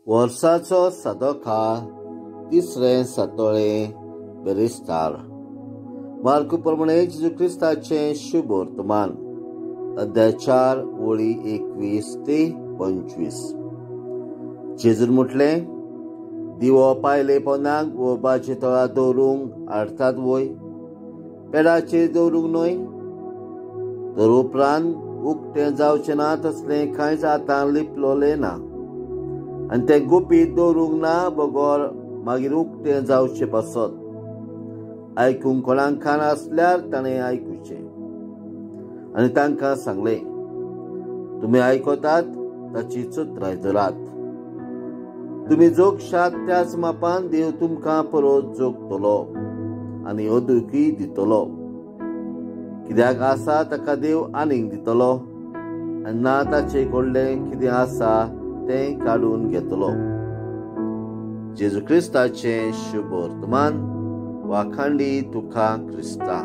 वर्साचो सादो काळ तिसरें सातोळे बेरिस्तार. मार्क प्रमाणे जेजू क्रिस्ताचें शुभ वर्तमान अध्याय 4 वळी 21 ते 25. जेजून म्हटलें, दिवो पायले पोंदाक वोवपाचे तळा दवरूंक हाडटात वय, पेडाचेर दवरूंक न्हय. तर उपरांत उक्तें जावचें ना तसलें कांयच आतां लिपलोलें ना, आनी तें गुपीत दवरूंक ना बगोर मागीर उक्तें जावचें पासत. आयकूंक कोणाक कान आसल्यार ताणें आयकुचें. आनी तांकां सांगलें, तुमी आयकतात ताची चतराय धरात. तुमी जोगशात त्याच मापान देव तुमकां परत जोगतलो आनी अदुकी दितलो. कित्याक आसा ताका देव आनीक दितलो, आनी ना ताचे कडलें कितें आसा तें काडून घेतलो. जेजू क्रिस्ताचें शुभ वर्तमान. वाखांडी तुका क्रिस्ता.